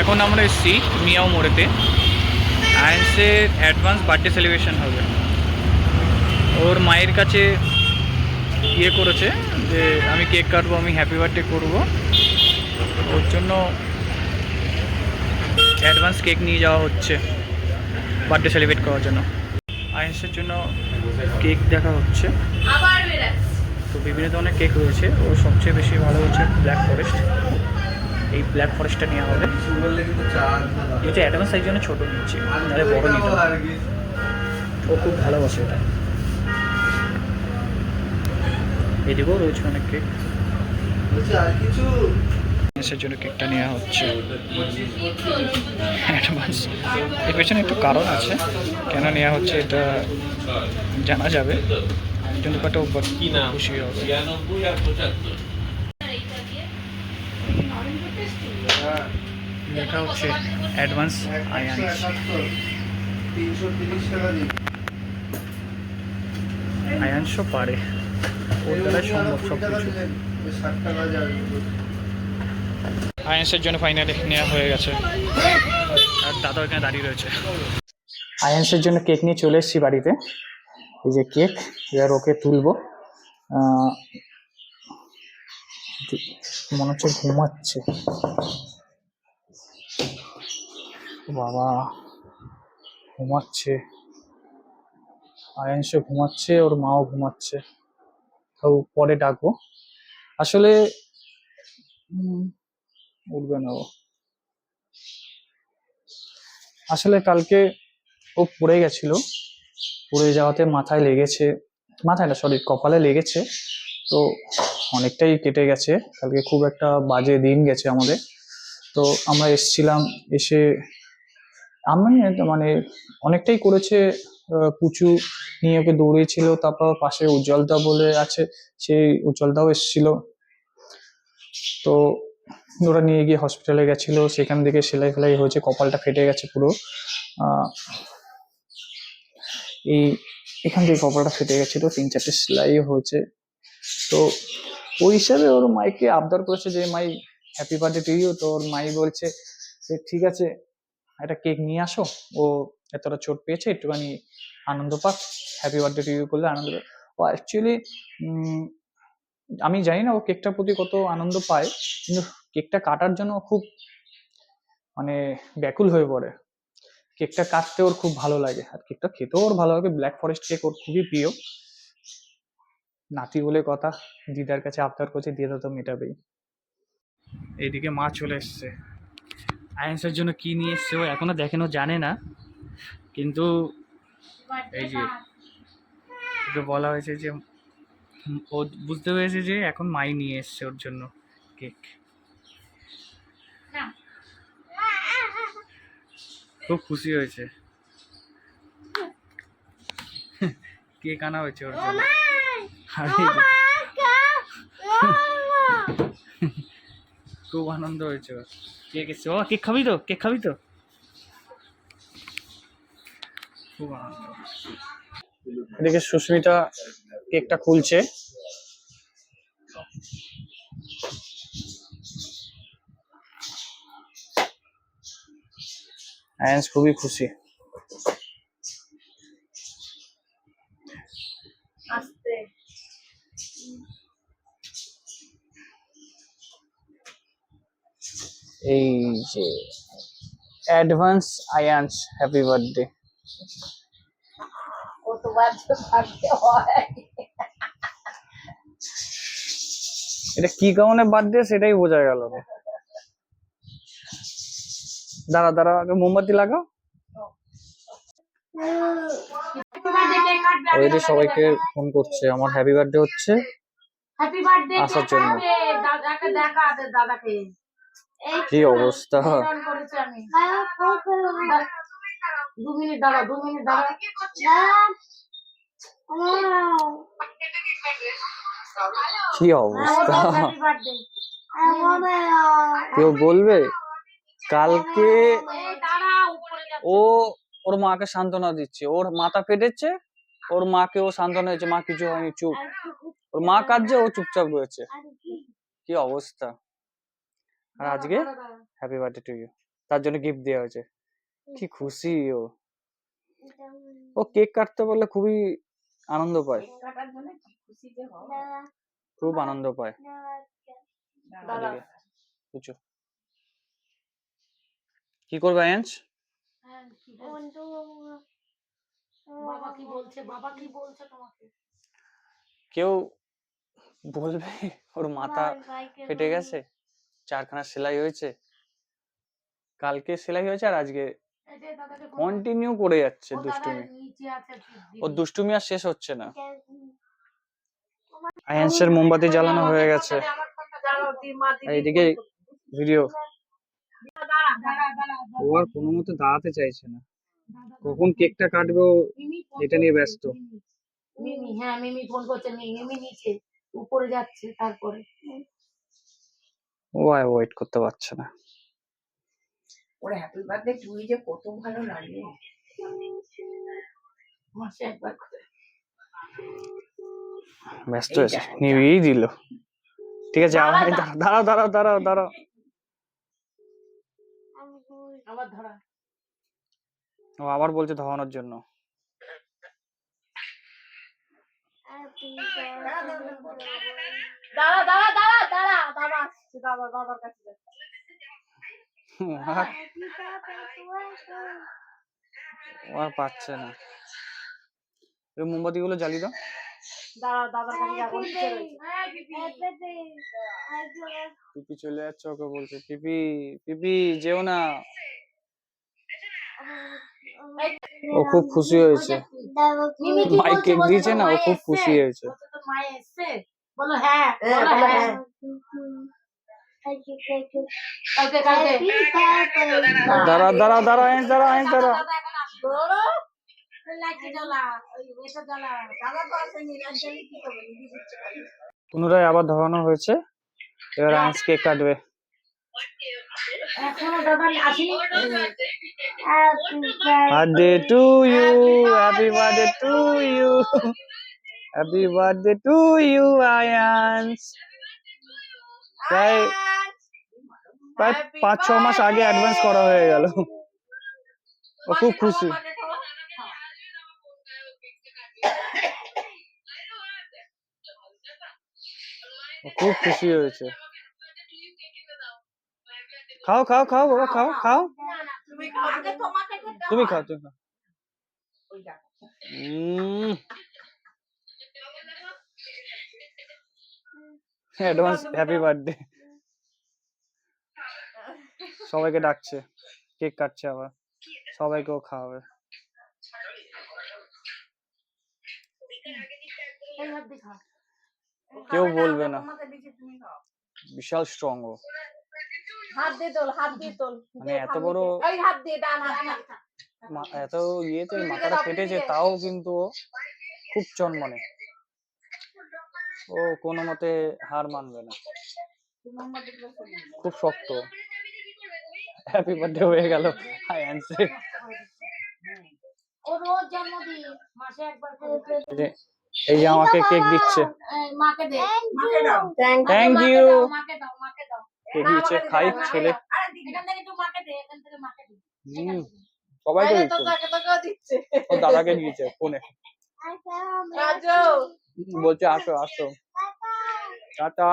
এখন আমরা এসেছি মিয়াও মোড়েতে। আয়ান্সের অ্যাডভান্স বার্থডে সেলিব্রেশন হবে। ওর মায়ের কাছে ইয়ে করেছে যে আমি কেক কাটবো, আমি হ্যাপি বার্থডে করবো। ওর জন্য অ্যাডভান্স কেক নিয়ে যাওয়া হচ্ছে বার্থডে সেলিব্রেট করার জন্য। আয়ান্সের জন্য কেক দেখা হচ্ছে। তো বিভিন্ন ধরনের কেক রয়েছে, ওর সবচেয়ে বেশি ভালো হচ্ছে ব্ল্যাক ফরেস্ট। এই ব্ল্যাক ফরেস্টটা নেওয়া হবে। যেটা অ্যাডভান্স সাইজ জন্য ছোটো নিচ্ছে, নাহলে বড় নিতে হবে। ও খুব ভালোবাসে এটা। এদিকেও রয়েছে অনেক কেক। অ্যাডভান্সের জন্য কেকটা নেওয়া হচ্ছে অ্যাডভান্স। এর পেছনে একটু কারণ আছে কেন নেওয়া হচ্ছে, এটা জানা যাবে। কিন্তু কাটা খুশি হবে। লেখা হচ্ছে অ্যাডভান্স আয়ান্স। আয়ান্সও পারে, ওর দ্বারা সম্ভব সব কিছু। আয়ান্সের জন্য ফাইনালি নেওয়া হয়ে গেছে, আর দাদা এখানে দাঁড়িয়ে রয়েছে। আয়ান্সের জন্য কেক নিয়ে চলে এসেছি বাড়িতে। এই যে কেক, এবার ওকে তুলবো। মনে হচ্ছে ঘুমাচ্ছে। বাবা ঘুমাচ্ছে, আয়ান্সও ঘুমাচ্ছে, ওর মাও ঘুমাচ্ছে। তো পরে ডাকবো। আসলে উঠবে না ও। আসলে কালকে ও পড়ে গেছিল, পড়ে যাওয়াতে মাথায় লেগেছে, মাথায় না সরি কপালে লেগেছে। তো অনেকটাই কেটে গেছে। কালকে খুব একটা বাজে দিন গেছে আমাদের। তো আমরা এসছিলাম, এসে আমি মানে অনেকটাই করেছে। পুচু নিয়ে ওকে দৌড়িয়েছিল, তারপর পাশে উজ্জ্বলদা বলে আছে, সেই উজ্জ্বলদাও এসেছিল। তো ওরা নিয়ে গিয়ে হসপিটালে গেছিল, সেখান থেকে সেলাই ফেলাই হয়েছে, কপালটা ফেটে গেছে পুরো। এই এখান থেকে কপালটা ফেটে গেছিল, 3-4টে সেলাই হয়েছে। তো ওই হিসাবে ওর মাইকে আবদার করেছে যে my happy birthday to you. তো ওর মাই বলছে যে ঠিক আছে একটা কেক নিয়ে আসো, ও এতটা চোট পেয়েছে, একটুখানি আনন্দ পাক, হ্যাপি বার্থডে টু ইউ করলে আনন্দ পাক। ও অ্যাকচুয়ালি আমি জানি না ও কেকটার প্রতি কত আনন্দ পায়, কিন্তু কেকটা কাটার জন্য খুব মানে ব্যাকুল হয়ে পড়ে। কেকটা কাটতে ওর খুব ভালো লাগে, আর কেকটা খেতেও ওর ভালো লাগে। ব্ল্যাক ফরেস্ট কেক ওর খুবই প্রিয়। নাতি বলে কথা, দিদার কাছে আবদার করছে, দিদা তো মেটাবেই। এইদিকে মা চলে এসছে। আয়ান্সের জন্য কি নিয়ে এসছে ও এখনো দেখেন, ও জানে না। কিন্তু এই যে ওকে বলা হয়েছে যে ও বুঝতে পেরেছে যে এখন মাই নিয়ে এসছে ওর জন্য কেক। খুব খুশি হয়েছে, কেক আনা হয়েছে ওর জন্য। খুব আনন্দ হয়েছে ওর। কেক এসছে, ও কেক খাবি তো, কেক খাবি তো। খুব আনন্দ। এদিকে সুস্মিতা কেকটা খুলছে। আয়ান্স খুবই খুশি। এই যে অ্যাডভান্স আয়ান্স হ্যাপি বার্থডে। এটা কি কারণে বার্থডে সেটাই বোঝা গেল না। দাঁড়া দাঁড়া, আগে মোমবাতি লাগাও। ওইদিকে সবাইকে ফোন করছে, আমার হ্যাপি বার্থডে হচ্ছে, আসার জন্য। কি অবস্থা! কি অবস্থা! কেউ বলবে কালকে ও ওর মাকে সান্ত্বনা দিচ্ছে, ওর মাথা ফেটেছে, ওর মাকে ও সান্ত্বনা দিচ্ছে, মা কিছু হয়নি চুপ। ওর মা কাঁদছে, ও চুপচাপ রয়েছে। কি অবস্থা! আর আজকে হ্যাপি বার্থডে টু ইউ। তার জন্য গিফট দেওয়া হয়েছে। কি খুশি ও ও কেক কাটতে বললে খুবই আনন্দ পায়, কাটার জন্য কি খুশি যে হবে। খুব আনন্দ পায়। দাঁড়া এদিকে বুঝছো কি করবে আয়ান্স? বাবা কি বলছে, বাবা কি বলছে তোমাকে? কেউ বলবে ওর মাথা ফেটে গেছে, 4খানা সেলাই হয়েছে, কালকে সেলাই হয়েছে আর আজকে এই যে দাদাকে কন্টিনিউ করে যাচ্ছে ও দাদা দুষ্টুমি। নিচে আছে ওর দুষ্টুমি আর শেষ হচ্ছে না। আয়ান্সের মোমবাতি জ্বালানো হয়ে গেছে, আমার ফোনটা দাঁড়াও দি মা আর দিদি এদিকে ভিডিও। দাঁড়া দাঁড়া দাঁড়া ও আর কোনো মতে দাঁড়াতে চাইছে না, কখন কেকটা কাটবে ও এটা নিয়ে ব্যস্ত। মিমি, হ্যাঁ মিমি ফোন করছে, মিমি নিচে উপরে যাচ্ছে তারপরে। ও আর ওয়েট করতে পারছে না। ওরে হ্যাপি বার্থডে তুই যে কত ভালো লাগে মাসে একবার করে। ব্যস্ত হয়েছে, নিয়েই দিল। ঠিক আছে দাঁড়াও দাঁড়াও দাঁড়াও দাঁড়াও, আবার ধরা। ও আবার বলছে ধরানোর জন্য। দাঁড়া দাঁড়া দাঁড়া দাঁড়া, বাবা আসছে, বাবার কাছে যাচ্ছে। ও আর পাচ্ছে না। এই মোমবাতি গুলো জ্বালিয়ে দাও। দাঁড়া দাদার কাছে যাবো, নিচে রয়েছে। পিপি চলে যাচ্ছে, ওকে বলছে পিপি পিপি যেও না। ও খুব খুশি হয়েছে, মিমি কি মাই বলছে, কেক বলছে দিয়েছে তোর না, ও মায়ে খুব এসছে? খুশি হয়েছে। বলছে তোর মায়ে এসছে? বলো হ্যাঁ, বলো হ্যাঁ। কালকে কালকে দাঁড়া দাঁড়া দাঁড়া আয়ান্স দাঁড়া আয়ান্স দাঁড়া। দাদা এখন আসবে। লাইটটা জ্বালা, ওই এটা জ্বালা। দাদা তো আসেনি, লাইট জ্বালিয়ে কি করবে? পুনরায় আবার ধরানো হয়েছে, এবার আয়ান্স কেক কাটবে। এখনো দাদা আসেনি। Birthday to you, happy birthday to you, happy birthday to you Ayansh. প্রায় 5-6 মাস আগে অ্যাডভান্স করা হয়ে গেল। ও খুব খুশি। ও খুব খুশি হয়েছে। খাও খাও খাও বাবা, খাও খাও। তুমি খাও তুমি খাও। Advance happy birthday. সবাইকে ডাকছে, কেক কাটছে, আবার সবাইকেও খাওয়াবে। কেউ বলবে না, বিশাল স্ট্রং ও। হাত দিয়ে তোল, হাত দিয়ে তোল, মানে এত বড়, ওই হাত দিয়ে ডান হাত। এত ইয়েতে মাথাটা ফেটেছে, তাও কিন্তু ও খুব চনমনে, ও কোনো মতে হার মানবে না, খুব শক্ত। হ্যাপি বার্থডে হয়ে গেল আয়ান্সের। ও রোজ জন্মদিন, মাসে একবার করে। এই যে আমাকে কেক দিচ্ছে, মাকে দে, মাকে দাও। Thank you. মাকে দাও, মাকে দাও। কেক দিচ্ছে, খাই ছেলে। এখান থেকে একটু মাকে দে, এখান থেকে মাকে দে। সবাইকে আরে দিচ্ছে, তোকেও দিচ্ছে। ও দাদাকে দিয়েছে ফোনে, রাজু বলছে আসো আসো টাটা।